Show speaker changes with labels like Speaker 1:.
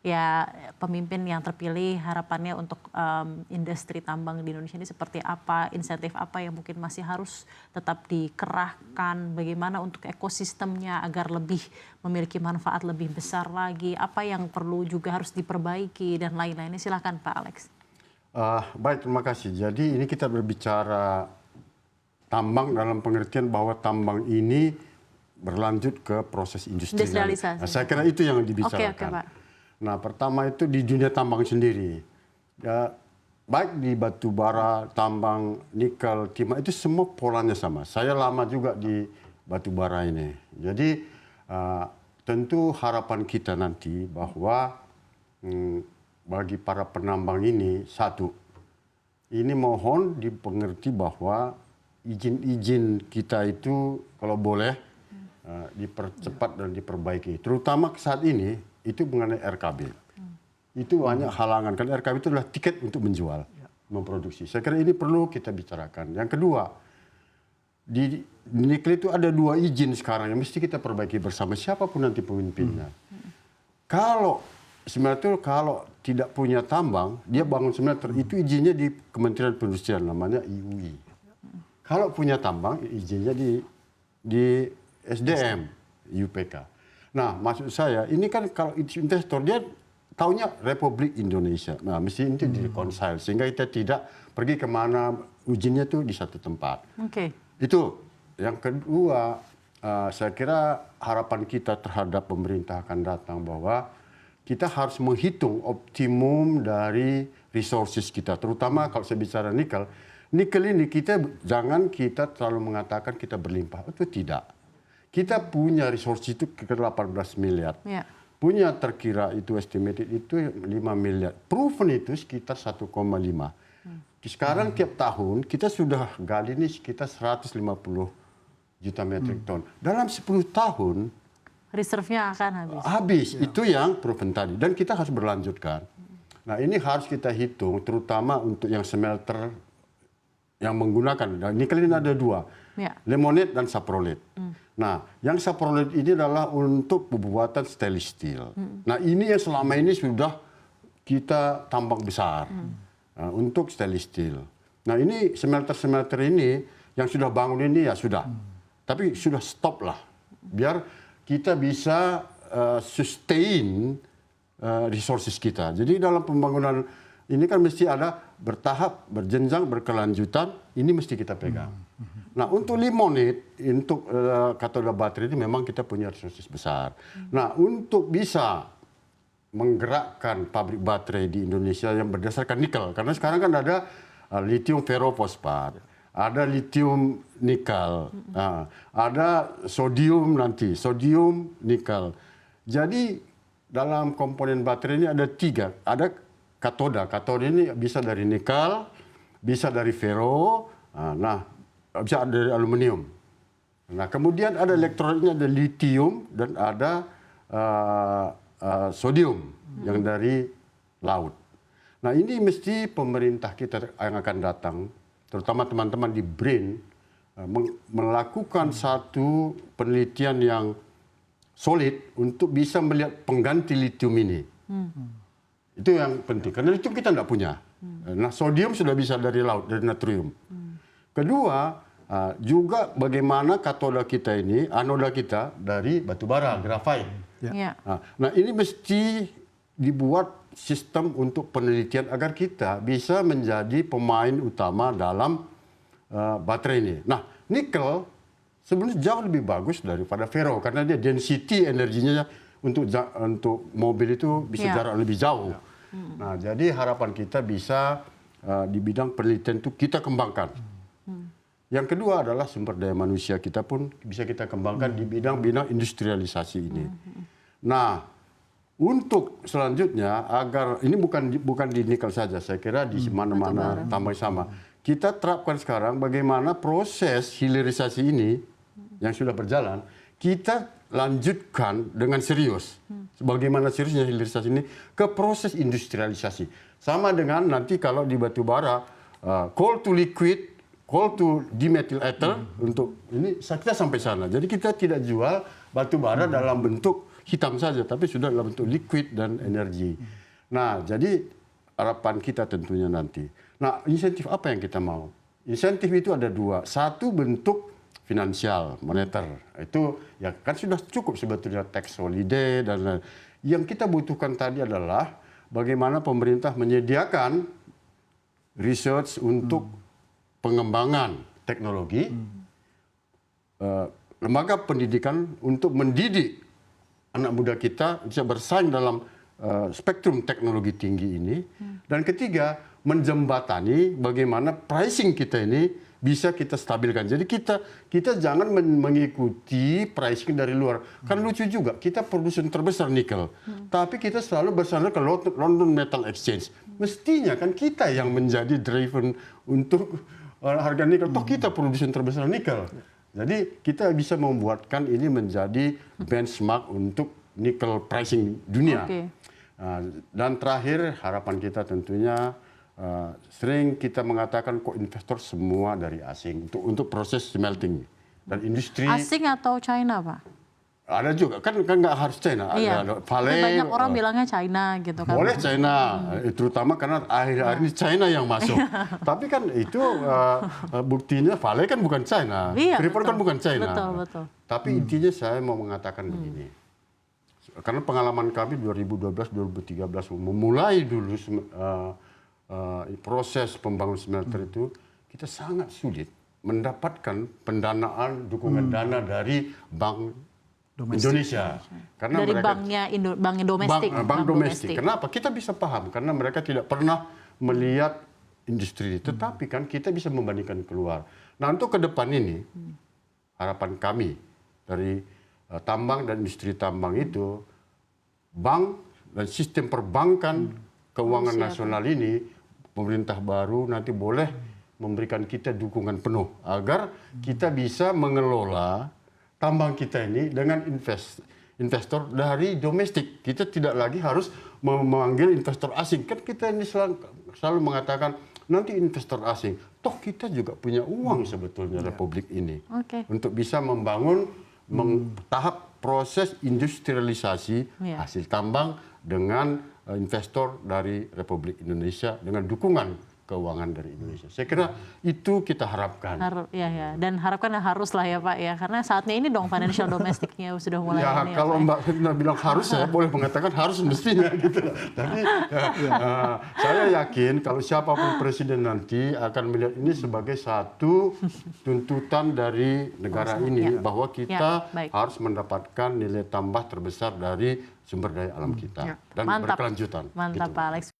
Speaker 1: ya pemimpin yang terpilih harapannya untuk industri tambang di Indonesia ini seperti apa, insentif apa yang mungkin masih harus tetap dikerahkan, bagaimana untuk ekosistemnya agar lebih memiliki manfaat lebih besar lagi, apa yang perlu juga harus diperbaiki dan lain-lainnya. Silakan Pak Alex.
Speaker 2: Baik, terima kasih. Jadi ini kita berbicara tambang dalam pengertian bahwa tambang ini berlanjut ke proses
Speaker 1: industrialisasi.
Speaker 2: Nah, saya kira itu yang dibicarakan.
Speaker 1: Oke, Pak.
Speaker 2: Nah, pertama itu di dunia tambang sendiri. Ya, baik di batu bara, tambang, nikel, timah, itu semua polanya sama. Saya lama juga di batu bara ini. Jadi tentu harapan kita nanti bahwa bagi para penambang ini, satu, ini mohon dipengerti bahwa izin-izin kita itu kalau boleh dipercepat dan diperbaiki. Terutama saat ini itu mengenai RKB. Itu banyak halangan. Karena RKB itu adalah tiket untuk menjual, memproduksi. Saya kira ini perlu kita bicarakan. Yang kedua, di nikel itu ada 2 izin sekarang yang mesti kita perbaiki bersama siapapun nanti pemimpinnya. Kalau smelter kalau tidak punya tambang, dia bangun smelter, itu izinnya di Kementerian Perindustrian, namanya IUI. Kalau punya tambang, izinnya di SDM, UPK. Nah, maksud saya, ini kan kalau investor, dia taunya Republik Indonesia. Nah, mesti itu direkonsil, sehingga kita tidak pergi kemana, izinnya tuh di satu tempat.
Speaker 1: Oke.
Speaker 2: Itu. Yang kedua, saya kira harapan kita terhadap pemerintah akan datang bahwa kita harus menghitung optimum dari resources kita. Terutama kalau saya bicara nikel. Nikel ini jangan kita terlalu mengatakan kita berlimpah. Itu tidak. Kita punya resources itu ke 18 miliar. Ya. Punya terkira itu estimated itu 5 miliar. Proven itu sekitar 1,5. Sekarang tiap tahun kita sudah gali ini sekitar 150 juta metrik ton. Dalam 10 tahun
Speaker 1: reserve-nya akan habis.
Speaker 2: Habis, itu yang proven tadi. Dan kita harus berlanjutkan. Nah, ini harus kita hitung, terutama untuk yang smelter yang menggunakan. Nah, nikel ini ada 2, limonite dan saprolite. Nah, yang saprolite ini adalah untuk pembuatan stainless steel. Nah, ini yang selama ini sudah kita tambang besar untuk stainless steel. Nah, ini smelter-smelter ini yang sudah bangun ini ya sudah. Tapi sudah stop lah. Biar kita bisa sustain resources kita. Jadi dalam pembangunan ini kan mesti ada bertahap, berjenjang, berkelanjutan. Ini mesti kita pegang. Nah, untuk limonite, untuk katoda baterai ini memang kita punya resources besar. Nah, untuk bisa menggerakkan pabrik baterai di Indonesia yang berdasarkan nikel. Karena sekarang kan ada lithium ferrofosfat, ada lithium nikel, ada sodium nanti, sodium nikel. Jadi dalam komponen baterai ini ada 3. Ada katoda. Katoda ini bisa dari nikel, bisa dari ferro, bisa dari aluminium. Nah, kemudian ada elektrolitnya, ada lithium dan ada sodium yang dari laut. Nah, ini mesti pemerintah kita yang akan datang, terutama teman-teman di BRIN, melakukan satu penelitian yang solid untuk bisa melihat pengganti lithium ini. Itu yang penting, karena lithium kita tidak punya. Nah, sodium sudah bisa dari laut, dari natrium. Kedua, juga bagaimana katoda kita ini, anoda kita dari batu bara, grafite. Nah, ini mesti dibuat sistem untuk penelitian agar kita bisa menjadi pemain utama dalam baterai ini. Nah, nikel sebenarnya jauh lebih bagus daripada ferro karena dia density energinya untuk mobil itu bisa jarak lebih jauh. Nah, jadi harapan kita bisa di bidang penelitian itu kita kembangkan. Yang kedua adalah sumber daya manusia kita pun bisa kita kembangkan di bidang-bidang industrialisasi ini. Nah, untuk selanjutnya agar ini bukan di nikel saja, saya kira di mana-mana tambah sama. Kita terapkan sekarang bagaimana proses hilirisasi ini yang sudah berjalan kita lanjutkan dengan serius. Bagaimana seriusnya hilirisasi ini ke proses industrialisasi. Sama dengan nanti kalau di batu bara coal to liquid, coal to dimethyl ether untuk ini kita sampai sana. Jadi kita tidak jual batu bara dalam bentuk hitam saja, tapi sudah dalam bentuk liquid dan energi. Nah, jadi harapan kita tentunya nanti. Nah, insentif apa yang kita mau? Insentif itu ada dua. Satu bentuk finansial, moneter. Itu ya kan sudah cukup sebetulnya tax holiday dan lain. Yang kita butuhkan tadi adalah bagaimana pemerintah menyediakan research untuk pengembangan teknologi, lembaga pendidikan untuk mendidik anak muda kita bisa bersaing dalam spektrum teknologi tinggi ini. Dan ketiga, menjembatani bagaimana pricing kita ini bisa kita stabilkan. Jadi kita jangan mengikuti pricing dari luar. Kan lucu juga, kita produsen terbesar nikel, tapi kita selalu bersandar ke London Metal Exchange. Mestinya kan kita yang menjadi driven untuk harga nikel. Toh kita produsen terbesar nikel. Jadi kita bisa membuatkan ini menjadi benchmark untuk nikel pricing dunia.
Speaker 1: Okay.
Speaker 2: Dan terakhir harapan kita tentunya sering kita mengatakan kok investor semua dari asing untuk proses smelting dan industri.
Speaker 1: Asing atau China, Pak?
Speaker 2: Ada juga kan nggak harus China.
Speaker 1: Iya.
Speaker 2: Ada Vale,
Speaker 1: banyak orang bilangnya China gitu kan.
Speaker 2: boleh China, terutama karena akhir-akhir ini China yang masuk. Tapi kan itu buktinya Vale kan bukan China,
Speaker 1: Iya,
Speaker 2: Freeport kan bukan China.
Speaker 1: Betul.
Speaker 2: Tapi intinya saya mau mengatakan begini. Karena pengalaman kami 2012-2013 memulai dulu proses pembangunan smelter itu, kita sangat sulit mendapatkan pendanaan, dukungan dana dari Bank Indonesia. Karena
Speaker 1: dari
Speaker 2: mereka,
Speaker 1: banknya domestik.
Speaker 2: Bank domestik. Kenapa? Kita bisa paham karena mereka tidak pernah melihat industri ini. Tetapi kan kita bisa membandingkan keluar. Nah, untuk ke depan ini harapan kami dari tambang dan industri tambang itu, bank dan sistem perbankan keuangan nasional ini, pemerintah baru nanti boleh memberikan kita dukungan penuh agar kita bisa mengelola tambang kita ini dengan investor dari domestik. Kita tidak lagi harus memanggil investor asing. Kan kita ini selalu mengatakan nanti investor asing. Toh kita juga punya uang sebetulnya Republik ini. Untuk bisa membangun tahap proses industrialisasi hasil tambang dengan investor dari Republik Indonesia dengan dukungan keuangan dari Indonesia. Saya kira itu kita harapkan.
Speaker 1: Dan harapkan harus lah ya Pak ya, karena saatnya ini dong financial domestiknya sudah mulai.
Speaker 2: Ya, kalau Mbak Firna bilang harus, saya boleh mengatakan harus mestinya gitu. Tapi saya yakin kalau siapapun presiden nanti akan melihat ini sebagai satu tuntutan dari negara ini bahwa kita harus mendapatkan nilai tambah terbesar dari sumber daya alam kita dan berkelanjutan.
Speaker 1: Mantap
Speaker 2: gitu.
Speaker 1: Pak Alex.